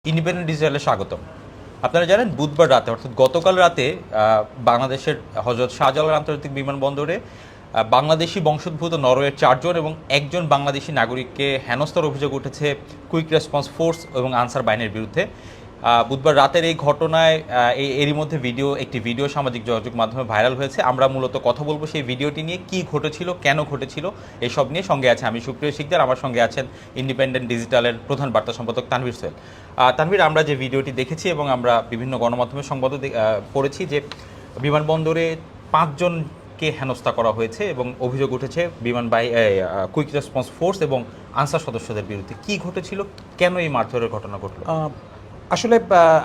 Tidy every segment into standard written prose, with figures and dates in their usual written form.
Independent ডিজিটালে স্বাগতম। আপনারা জানেন বুধবার রাতে অর্থাৎ গতকাল রাতে বাংলাদেশের হজরত শাহজালাল আন্তর্জাতিক বিমানবন্দরে বাংলাদেশি বংশোদ্ভূত নরওয়ের 4 জন এবং একজন বাংলাদেশি নাগরিককে হেনস্থার অভিযোগ উঠেছে কুইক রেসপন্স ফোর্স এবং আনসার বাহিনীর বিরুদ্ধে। বুধবার রাতের এই ঘটনায় এরই মধ্যে একটি ভিডিও সামাজিক যোগাযোগ মাধ্যমে ভাইরাল হয়েছে। আমরা মূলত কথা বলবো সেই ভিডিওটি নিয়ে, কি ঘটেছিল, কেন ঘটেছিল, এসব নিয়ে। সঙ্গে আছে আমি সুপ্রিয় শিকদার, আমার সঙ্গে আছেন ইন্ডিপেন্ডেন্ট ডিজিটালের প্রধান বার্তা সম্পাদক তানভীর সোহেল। তানভীর, আমরা যে ভিডিওটি দেখেছি এবং আমরা বিভিন্ন গণমাধ্যমের সংবাদ পড়েছি যে বিমানবন্দরে 5 জনকে হেনস্থা করা হয়েছে এবং অভিযোগ উঠেছে কুইক রেসপন্স ফোর্স এবং আনসার সদস্যদের বিরুদ্ধে। কি ঘটেছিল, কেন এই মারধরের ঘটনা ঘটল? আসলে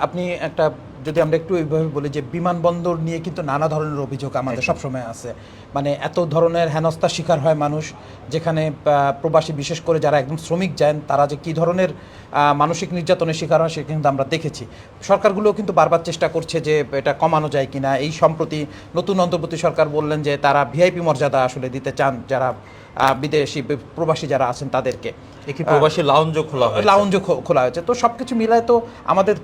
আপনি একটা যদি আমরা একটু এইভাবে বলি যে বিমানবন্দর নিয়ে কিন্তু নানা ধরনের অভিযোগ আমাদের সবসময় আছে। মানে এত ধরনের হেনস্থার শিকার হয় মানুষ, যেখানে প্রবাসী বিশেষ করে যারা একদম শ্রমিক যান তারা যে কী ধরনের মানসিক নির্যাতনের শিকার হয় সেটা কিন্তু আমরা দেখেছি। সরকারগুলোও কিন্তু বারবার চেষ্টা করছে যে এটা কমানো যায় কিনা। এই সম্প্রতি নতুন অন্তর্বর্তী সরকার বললেন যে তারা ভিআইপি মর্যাদা আসলে দিতে চান যারা বিদেশি প্রবাসী যারা আছেন তাদেরকে। একটি প্রবাসী লাউঞ্জও খোলা হয়েছে। তো সব কিছু মিলায় তো আমাদের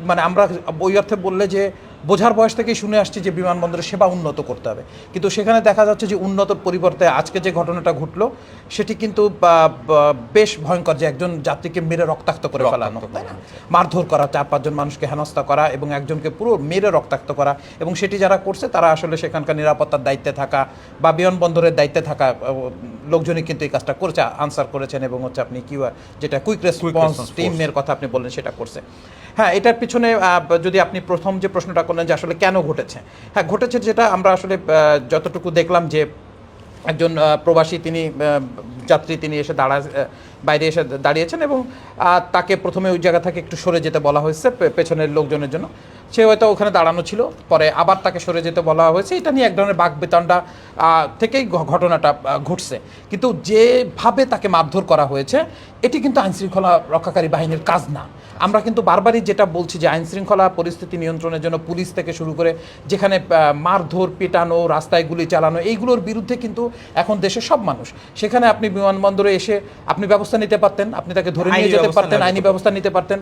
মানে আমরা ওই অর্থে বললে যে বোঝার বয়স থেকেই শুনে আসছি যে বিমানবন্দরের সেবা উন্নত করতে হবে, কিন্তু সেখানে দেখা যাচ্ছে যে উন্নতর পরিবর্তে আজকে যে ঘটনাটা ঘটলো সেটি কিন্তু বেশ ভয়ঙ্কর। যে একজন যাত্রীকে মেরে রক্তাক্ত করে ফেলানো, তাই না? মারধর করা, 4-5 জন মানুষকে হেনস্থা করা এবং একজনকে পুরো মেরে রক্তাক্ত করা, এবং সেটি যারা করছে তারা আসলে সেখানকার নিরাপত্তার দায়িত্বে থাকা বা বিমানবন্দরের দায়িত্বে থাকা লোকজনই কিন্তু এই কাজটা করেছে, আনসার করেছেন এবং হচ্ছে আপনি কি যেটা কুইক রেসপন্স টিমের কথা আপনি বললেন সেটা করছে। হ্যাঁ, এটার পিছনে যদি আপনি প্রথম যে প্রশ্নটা করলেন যে আসলে কেন ঘটেছে, হ্যাঁ ঘটেছে যেটা আমরা আসলে যতটুকু দেখলাম যে একজন প্রবাসী তিনি এসে বাইরে এসে দাঁড়িয়েছেন এবং তাকে প্রথমে ওই জায়গা থেকে একটু সরে যেতে বলা হয়েছে পেছনের লোকজনের জন্য। সে হয়তো ওখানে দাঁড়ানো ছিল, পরে আবার তাকে সরে যেতে বলা হয়েছে। এটা নিয়ে এক ধরনের বাকবিতণ্ডা থেকেই ঘটনাটা ঘটছে। কিন্তু যেভাবে তাকে মারধর করা হয়েছে এটি কিন্তু আইনশৃঙ্খলা রক্ষাকারী বাহিনীর কাজ না। আমরা কিন্তু বারবারই যেটা বলছি যে আইনশৃঙ্খলা পরিস্থিতি নিয়ন্ত্রণের জন্য পুলিশ থেকে শুরু করে যেখানে মারধর, পেটানো, রাস্তায় গুলি চালানো, এইগুলোর বিরুদ্ধে কিন্তু এখন দেশের সব মানুষ। সেখানে আপনি বিমানবন্দরে এসে আপনি ব্যবস্থা নিতে পারতেন, আপনি তাকে ধরে নিয়ে যেতে পারতেন, আইনি ব্যবস্থা নিতে পারতেন।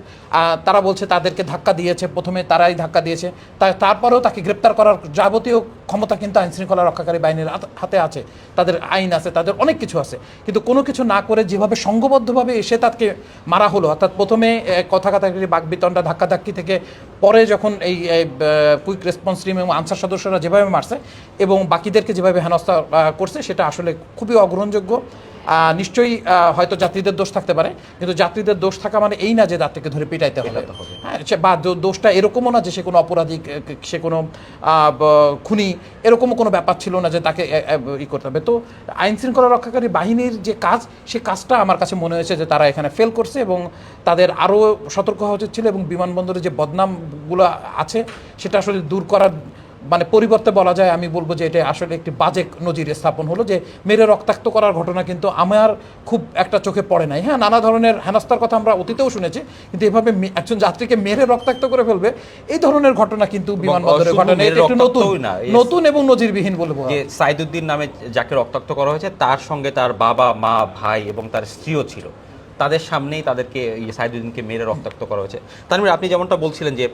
তারা বলছে তাদেরকে ধাক্কা দিয়েছে, প্রথমে তারাই ধাক্কা দিয়েছে, তারপরেও তাকে গ্রেপ্তার করার যাবতীয় ক্ষমতা কিন্তু আইনশৃঙ্খলা রক্ষাকারী বাহিনীর হাতে আছে। তাদের আইন আছে, তাদের অনেক কিছু আছে, কিন্তু কোনো কিছু না করে যেভাবে সংঘবদ্ধভাবে এসে তাকে মারা হলো, অর্থাৎ প্রথমে কথাকাটাকাটি বাকবিতণ্ডা ধাক্কাধাক্কি থেকে পরে যখন এই কুইক রেসপন্স টিম এবং আনসার সদস্যরা যেভাবে মারছে এবং বাকিদেরকে যেভাবে হেনস্থা করছে সেটা আসলে খুবই অগ্রহণযোগ্য। নিশ্চয়ই হয়তো যাত্রীদের দোষ থাকতে পারে, কিন্তু যাত্রীদের দোষ থাকা মানে এই না যে যাত্রীকে ধরে পিটাইতে হবে, হ্যাঁ, বা দোষটা এরকমও না যে সে কোনো অপরাধী, সে কোনো খুনি, এরকমও কোনো ব্যাপার ছিল না যে তাকে করতে হবে। তো আইন শৃঙ্খলা রক্ষাকারী বাহিনীর যে কাজ, সে কাজটা আমার কাছে মনে হয়েছে যে তারা এখানে ফেল করছে এবং তাদের আরও সতর্ক হওয়া উচিত ছিল এবং বিমানবন্দরে যে বদনামগুলো আছে সেটা আসলে দূর করার মানে পরিবর্তে বলা যায়, আমি বলবো যে এটা আসলে একটি বাজে নজির স্থাপন হলো যে মেরে রক্তাক্ত করার ঘটনা কিন্তু আমার খুব একটা চোখে পড়ে নাই। হ্যাঁ, নানা ধরনের হেনস্থার কথা আমরা অতীতেও শুনেছি, কিন্তু এভাবে একজন যাত্রীকে মেরে রক্তাক্ত করে ফেলবে এই ধরনের ঘটনা কিন্তু বিমানবন্দরের ঘটনা একটু নতুন এবং নজিরবিহীন বলবো। যে সাইদুদ্দিন নামে যাকে রক্তাক্ত করা হয়েছে তার সঙ্গে তার বাবা, মা, ভাই এবং তার স্ত্রীও ছিল, তাদের সামনেই তাদেরকে সাইদুদ্দিনকে মেরে রক্তাক্ত করা হয়েছে। তানভীর, আপনি যেমনটা বলছিলেন যে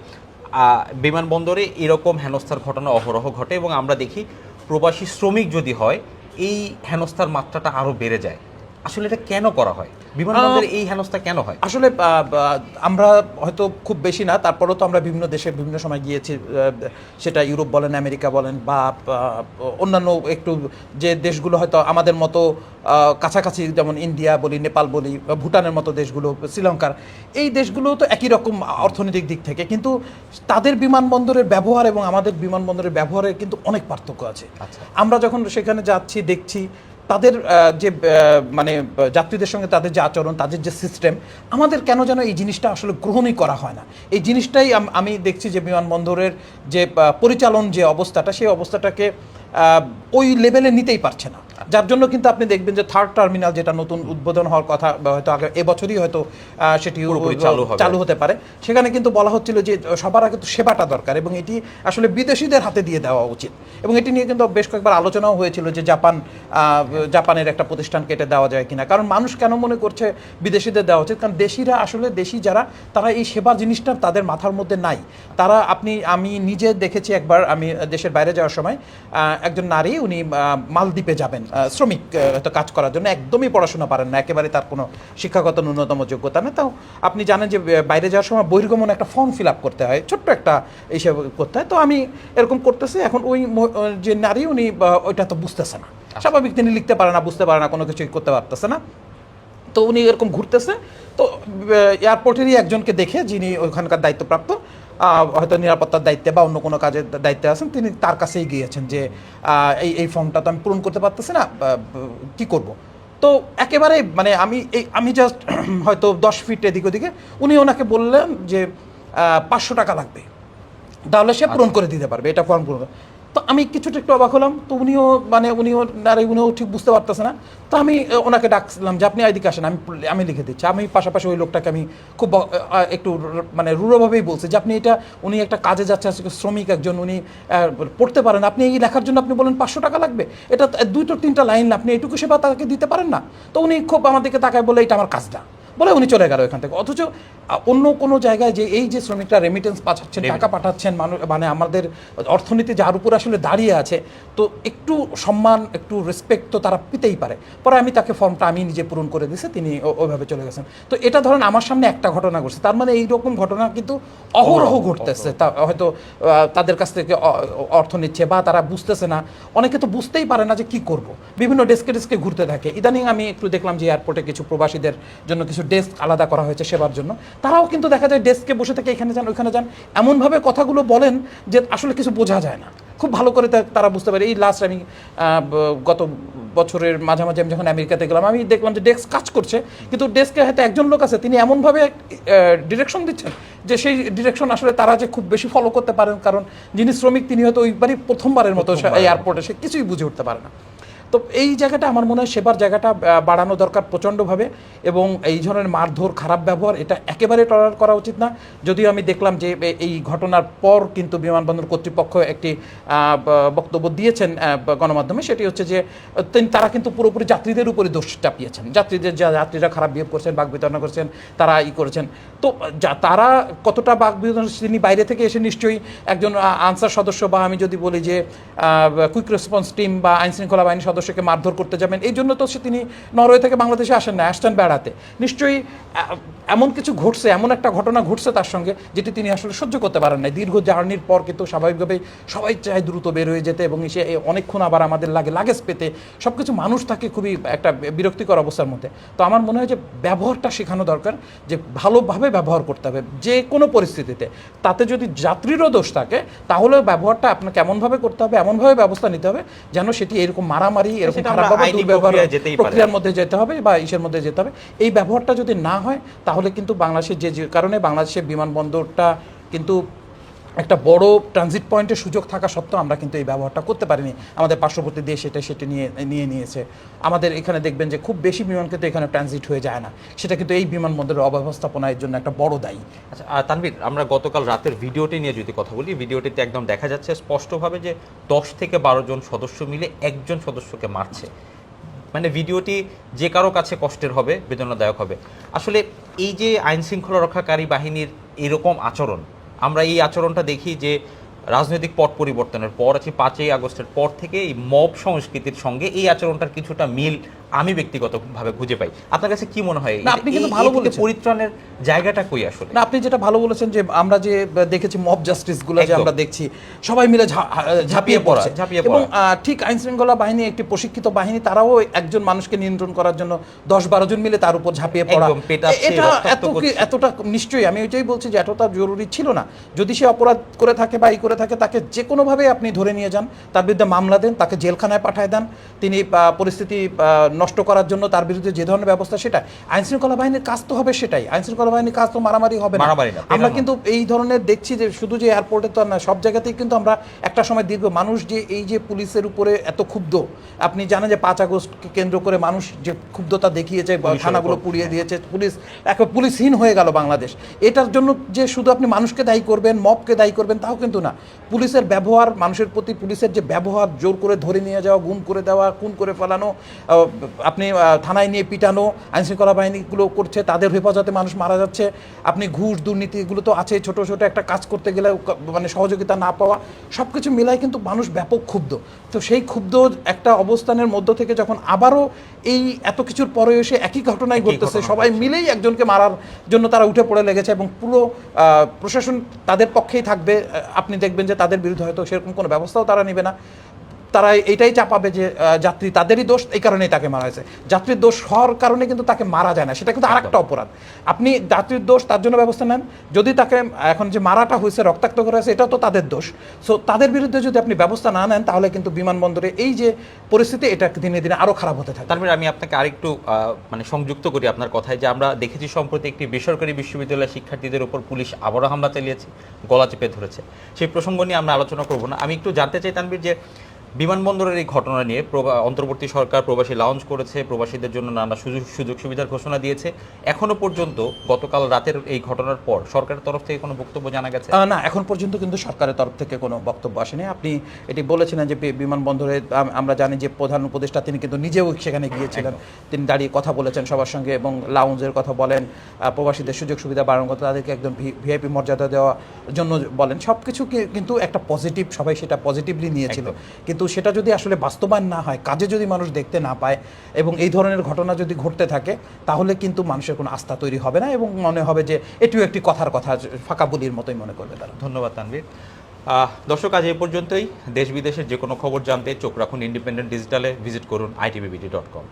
বিমানবন্দরে এরকম হেনস্থার ঘটনা অহরহ ঘটে এবং আমরা দেখি প্রবাসী শ্রমিক যদি হয় এই হেনস্থার মাত্রাটা আরও বেড়ে যায়। আসলে এটা কেন করা হয়? বিমানবন্দরে এই হেনস্থা কেন হয়? আসলে আমরা হয়তো খুব বেশি না, তারপরেও তো আমরা বিভিন্ন দেশে বিভিন্ন সময় গিয়েছি, সেটা ইউরোপ বলেন, আমেরিকা বলেন, বা অন্যান্য একটু যে দেশগুলো হয়তো আমাদের মতো কাছাকাছি, যেমন ইন্ডিয়া বলি, নেপাল বলি, ভুটানের মতো দেশগুলো, শ্রীলঙ্কার, এই দেশগুলো তো একই রকম অর্থনৈতিক দিক থেকে, কিন্তু তাদের বিমানবন্দরের ব্যবহার এবং আমাদের বিমানবন্দরের ব্যবহারের কিন্তু অনেক পার্থক্য আছে। আমরা যখন সেখানে যাচ্ছি দেখছি তাদের যে মানে যাত্রীদের সঙ্গে তাদের যে আচরণ, তাদের যে সিস্টেম, আমাদের কেন যেন এই জিনিসটা আসলে গ্রহণই করা হয় না। এই জিনিসটাই আমি দেখছি যে বিমানবন্দরের যে পরিচালন যে অবস্থাটা, সেই অবস্থাটাকে ওই লেভেলে নিতেই পারছে না। যার জন্য কিন্তু আপনি দেখবেন যে 3rd টার্মিনাল যেটা নতুন উদ্বোধন হওয়ার কথা বা হয়তো আগে এবছরই হয়তো সেটি পুরোপুরি চালু হতে পারে, সেখানে কিন্তু বলা হচ্ছিল যে সবার আগে তো সেবাটা দরকার এবং এটি আসলে বিদেশিদের হাতে দিয়ে দেওয়া উচিত। এবং এটি নিয়ে কিন্তু বেশ কয়েকবার আলোচনাও হয়েছিল যে জাপানের একটা প্রতিষ্ঠানকে এটা দেওয়া যায় কিনা। কারণ মানুষ কেন মনে করছে বিদেশিদের দেওয়া উচিত, কারণ দেশিরা আসলে দেশি যারা তারা এই সেবা জিনিসটা তাদের মাথার মধ্যে নাই। তারা আমি নিজে দেখেছি একবার, আমি দেশের বাইরে যাওয়ার সময় একজন নারী, উনি মালদ্বীপে যাবেন শ্রমিক হয়তো কাজ করার জন্য, একদমই পড়াশোনা পারেন না, একেবারে তার কোনো শিক্ষাগত ন্যূনতম যোগ্যতা নেই। তাও আপনি জানেন যে বাইরে যাওয়ার সময় বহির্গমন একটা ফর্ম ফিল আপ করতে হয়, ছোট্ট একটা এইসব করতে হয়। তো আমি এরকম করতেছি, এখন ওই যে নারী উনি ওইটা তো বুঝতেছে না, স্বাভাবিক তিনি লিখতে পারে না, বুঝতে পারে না, কোনো কিছুই করতে পারতেছে না। তো উনি এরকম ঘুরতেছে, তো এয়ারপোর্টেরই একজনকে দেখে, যিনি ওইখানকার দায়িত্বপ্রাপ্ত হয়তো নিরাপত্তার দায়িত্বে বা অন্য কোনো কাজের দায়িত্বে আছেন, তিনি তার কাছেই গিয়েছেন যে এই ফর্মটা তো আমি পূরণ করতে পারতেছি না, কি করব। তো একেবারে মানে আমি জাস্ট হয়তো 10 ফিট এদিক ওদিকে, উনি ওনাকে বললেন যে 500 টাকা লাগবে, তাহলে সে পূরণ করে দিতে পারবে এটা ফর্ম পূরণ। তো আমি কিছুটা একটু অবাক হলাম। তো উনিও ঠিক বুঝতে পারতেছে না। তো আমি ওনাকে ডাকছিলাম যে আপনি এদিকে আসেন, আমি লিখে দিচ্ছি। আমি পাশাপাশি ওই লোকটাকে আমি খুব একটু মানে রূঢ়ভাবেই বলছি যে আপনি এটা, উনি একটা কাজে যাচ্ছে, আজকে শ্রমিক একজন, উনি পড়তে পারেন, আপনি এই লেখার জন্য আপনি বলেন 500 টাকা লাগবে, এটা 2-3টা লাইন, আপনি এইটুকু সেবা তাকে দিতে পারেন না। তো উনি খুব আমাদেরকে তাকায় বলে এটা আমার কাজটা বলে উনি চলে গেল এখান থেকে। অথচ অন্য কোনো জায়গায় যে এই যে শ্রমিকরা রেমিটেন্স পাঠাচ্ছেন, টাকা পাঠাচ্ছেন, মানুষ মানে আমাদের অর্থনীতি যার উপর আসলে দাঁড়িয়ে আছে, তো একটু সম্মান, একটু রেসপেক্ট তো তারা পেতেই পারে। পরে আমি তাকে ফর্মটা আমি নিজে পূরণ করে দিয়েছি, তিনি ওইভাবে চলে গেছেন। তো এটা ধরেন আমার সামনে একটা ঘটনা ঘটছে, তার মানে এইরকম ঘটনা কিন্তু অহরহ ঘটতেছে। তা হয়তো তাদের কাছ থেকে অর্থ নিচ্ছে বা তারা বুঝতেছে না, অনেকে তো বুঝতেই পারে না যে কি করব, বিভিন্ন ডেস্কে ঘুরতে থাকে। ইদানিং আমি একটু দেখলাম যে এয়ারপোর্টে কিছু প্রবাসীদের জন্য কিছু ডেস্ক আলাদা করা হয়েছে সেবার জন্য, তারাও কিন্তু দেখা যায় ডেস্কে বসে থেকে এখানে যান ওইখানে যান, এমনভাবে কথাগুলো বলেন যে আসলে কিছু বোঝা যায় না। খুব ভালো করে তারা বুঝতে পারে। এই লাস্ট আমি গত বছরের মাঝামাঝি আমি যখন আমেরিকাতে গেলাম, আমি দেখলাম যে ডেস্ক কাজ করছে, কিন্তু ডেস্কে হয়তো একজন লোক আছে, তিনি এমনভাবে ডিরেকশন দিচ্ছেন যে সেই ডিরেকশন আসলে তারা যে খুব বেশি ফলো করতে পারেন, কারণ যিনি শ্রমিক তিনি হয়তো ওইবারই প্রথমবারের মতো এয়ারপোর্টে, সে কিছুই বুঝে উঠতে পারে না। তো এই জায়গাটা আমার মনে হয় সেবার জায়গাটা বাড়ানো দরকার প্রচণ্ডভাবে, এবং এই ধরনের মারধর, খারাপ ব্যবহার এটা একেবারে টলারেট করা উচিত না। যদিও আমি দেখলাম যে এই ঘটনার পর কিন্তু বিমানবন্দর কর্তৃপক্ষ একটি বক্তব্য দিয়েছেন গণমাধ্যমে, সেটি হচ্ছে যে তারা কিন্তু পুরোপুরি যাত্রীদের উপরে দোষ চাপিয়েছেন, যাত্রীরা খারাপ বিহেভ করছেন, বাক বিতরণ করছেন, তারা করেছেন। তো তারা কতটা বাক বিতরণ, তিনি বাইরে থেকে এসে নিশ্চয়ই একজন আনসার সদস্য, বা আমি যদি বলি যে কুইক রেসপন্স টিম বা আইনশৃঙ্খলা বাহিনী সদস্যকে মারধর করতে যাবেন, এই জন্য তো তিনি নরওয়ে থেকে বাংলাদেশে আসেন না, আসছেন বেড়াতে। নিশ্চয়ই এমন কিছু ঘটছে, এমন একটা ঘটনা ঘটছে তার সঙ্গে, যেটি তিনি আসলে সহ্য করতে পারেন না। দীর্ঘ জার্নির পর কিন্তু স্বাভাবিকভাবেই সবাই চায় দ্রুত বের হয়ে যেতে, এবং সে অনেকক্ষণ আবার আমাদের লাগেজ পেতে, সব কিছু মানুষ থাকে খুবই একটা বিরক্তিকর অবস্থার মধ্যে। তো আমার মনে হয় যে ব্যবহারটা শেখানো দরকার, যে ভালোভাবে ব্যবহার করতে হবে যে কোনো পরিস্থিতিতে। তাতে যদি যাত্রীরও দোষ থাকে, তাহলে ব্যবহারটা আপনাকে এমনভাবে করতে হবে, এমনভাবে ব্যবস্থা নিতে হবে যেন সেটি এরকম মারামারি, এরকম খারাপভাবে দুর্ব্যবহার প্রক্রিয়ার মধ্যে যেতে হবে বা ইসের মধ্যে যেতে হবে। এই ব্যবহারটা যদি না হয়, তাহলে কিন্তু বাংলাদেশের যে কারণে বাংলাদেশের বিমানবন্দরটা কিন্তু একটা বড় ট্রানজিট পয়েন্টের সুযোগ থাকা সত্ত্বেও আমরা কিন্তু এই ব্যবহারটা করতে পারিনি। আমাদের পার্শ্ববর্তী দেশ সেটি নিয়েছে। আমাদের এখানে দেখবেন যে খুব বেশি বিমান কিন্তু এখানে ট্রানজিট হয়ে যায় না, সেটা কিন্তু এই বিমানবন্দরের অব্যবস্থাপনা এর জন্য একটা বড় দায়ী। আচ্ছা তানভীর, আমরা গতকাল রাতের ভিডিওটি নিয়ে যদি কথা বলি, ভিডিওটিতে একদম দেখা যাচ্ছে স্পষ্টভাবে যে 10 থেকে 12 জন সদস্য মিলে একজন সদস্যকে মারছে। মানে ভিডিওটি যে কারো কাছে কষ্টের হবে, বেদনাদায়ক হবে। আসলে এই যে আইন শৃঙ্খলা রক্ষাকারী বাহিনীর এরকম আচরণ, আমরা এই আচরণটা দেখি যে রাজনৈতিক পট পরিবর্তনের পর, 5ই আগস্টের পর থেকে এই মব সংস্কৃতির সঙ্গে এই আচরণটার কিছুটা মিল আমি ব্যক্তিগতভাবে খুঁজে পাই। আপনার কাছে কি মনে হয়, আপনি কিন্তু ভালো বলেছেন, পরিত্রাণের জায়গাটা কই আসলে? না, আপনি যেটা ভালো বলেছেন যে আমরা যে দেখেছি মব জাস্টিস গুলো যে আমরা দেখছি, সবাই মিলে ঝাঁপিয়ে পড়ছে, এবং ঠিক আইন শৃঙ্খলা বাহিনী একটি প্রশিক্ষিত বাহিনী, তারাও একজন মানুষকে নিয়ন্ত্রণ করার জন্য 10-12 জন মিলে তার উপর ঝাঁপিয়ে পড়া, এটা এতটা নিশ্চয়ই, আমি ওইটাই বলছি যে এতটা জরুরি ছিল না। যদি সে অপরাধ করে থাকে বা করে থাকে, তাকে যে কোনোভাবে আপনি ধরে নিয়ে যান, তার বিরুদ্ধে মামলা দেন, তাকে জেলখানায় পাঠায় দেন, তিনি পরিস্থিতি নষ্ট করার জন্য তার বিরুদ্ধে যে ধরনের ব্যবস্থা, সেটা আইনশৃঙ্খলা বাহিনীর কাজ তো হবে, সেটাই আইনশৃঙ্খলা বাহিনীর কাজ তো মারামারি হবে না। মারামারি না, আমরা কিন্তু এই ধরনের দেখছি যে শুধু যে এয়ারপোর্টে তো না, সব জায়গাতেই কিন্তু আমরা একটা সময় দীর্ঘ মানুষ যে এই যে পুলিশের উপরে এত ক্ষুব্ধ, আপনি জানেন যে 5 আগস্টকে কেন্দ্র করে মানুষ যে ক্ষুব্ধতা দেখিয়েছে, থানাগুলো পুড়িয়ে দিয়েছে, পুলিশ একেবারে পুলিশহীন হয়ে গেল বাংলাদেশ। এটার জন্য যে শুধু আপনি মানুষকে দায়ী করবেন, মবকে দায়ী করবেন, তাও কিন্তু না। পুলিশের ব্যবহার, মানুষের প্রতি পুলিশের যে ব্যবহার, জোর করে ধরে নিয়ে যাওয়া, গুম করে দেওয়া, খুন করে ফেলানো, আপনি থানায় নিয়ে পিটানো, আইনশৃঙ্খলা বাহিনীগুলো করছে, তাদের হেফাজতে মানুষ মারা যাচ্ছে, আপনি ঘুষ দুর্নীতি এগুলো তো আছে, ছোট ছোট একটা কাজ করতে গেলে মানে সহযোগিতা না পাওয়া, সব কিছু মিলাই কিন্তু মানুষ ব্যাপক ক্ষুব্ধ। তো সেই ক্ষুব্ধ একটা অবস্থানের মধ্য থেকে যখন আবারও এই এত কিছুর পরে এসে একই ঘটনাই ঘটতেছে, সবাই মিলেই একজনকে মারার জন্য তারা উঠে পড়ে লেগেছে এবং পুরো প্রশাসন তাদের পক্ষেই থাকবে। আপনি দেখবেন যে তাদের বিরুদ্ধে হয়তো সেরকম কোনো ব্যবস্থাও তারা নেবে না। তারা এটাই চাপাবে যে যাত্রী তাদেরই দোষ, এই কারণেই তাকে মারা হয়েছে। যাত্রীর দোষ হওয়ার কারণে কিন্তু তাকে মারা যায় না, সেটা কিন্তু আরেকটা অপরাধ। আপনি যাত্রীর দোষ, তার জন্য ব্যবস্থা নেন, যদি তাকে এখন যে মারাটা হয়েছে, রক্তাক্ত করা হয়েছে, এটাও তো তাদের দোষ। সো তাদের বিরুদ্ধে যদি আপনি ব্যবস্থা না নেন, তাহলে কিন্তু বিমানবন্দরে এই যে পরিস্থিতি, এটা দিনে দিনে আরও খারাপ হতে থাকে। তারপরে আমি আপনাকে আরেকটু মানে সংযুক্ত করি আপনার কথায়, যে আমরা দেখেছি সম্প্রতি একটি বেসরকারি বিশ্ববিদ্যালয়ের শিক্ষার্থীদের উপর পুলিশ আবারও হামলা চালিয়েছে, গলা চেপে ধরেছে। সেই প্রসঙ্গ নিয়ে আমরা আলোচনা করব না। আমি একটু জানতে চাই তানভীর, যে বিমানবন্দরের এই ঘটনা নিয়ে অন্তর্বর্তী সরকার প্রবাসী লাউঞ্জ করেছে, প্রবাসীদের জন্য নানা সুযোগ সুবিধার ঘোষণা দিয়েছে। এখনো পর্যন্ত গতকাল রাতের এই ঘটনার পর সরকারের তরফ থেকে কোনো বক্তব্য জানা গেছে? না, এখন পর্যন্ত কিন্তু সরকারের তরফ থেকে কোনো বক্তব্য আসেনি। আপনি এটি বলেছিলেন যে বিমানবন্দরে আমরা জানি যে প্রধান উপদেষ্টা তিনি কিন্তু নিজেও সেখানে গিয়েছিলেন, তিনি দাঁড়িয়ে কথা বলেছেন সবার সঙ্গে এবং লাউঞ্জের কথা বলেন, প্রবাসীদের সুযোগ সুবিধা বাড়ানোর কথা, তাদেরকে একদম ভিআইপি মর্যাদা দেওয়ার জন্য বলেন। সব কিছু কিন্তু একটা পজিটিভ, সবাই সেটা পজিটিভলি নিয়েছিল। কিন্তু সেটা যদি আসলে বাস্তবায়ন না হয়, কাজে যদি মানুষ দেখতে না পায় এবং এই ধরনের ঘটনা যদি ঘটতে থাকে, তাহলে কিন্তু মানুষের কোনো আস্থা তৈরি হবে না এবং মনে হবে যে এটিও একটি কথার কথা, ফাঁকা বলির মতোই মনে করবে তারা। ধন্যবাদ তানভীর। দর্শক, আজ এই পর্যন্তই। দেশ বিদেশের যে কোনো খবর জানতে চোখ রাখুন ইন্ডিপেন্ডেন্ট ডিজিটালে, ভিজিট করুন itbbd.com।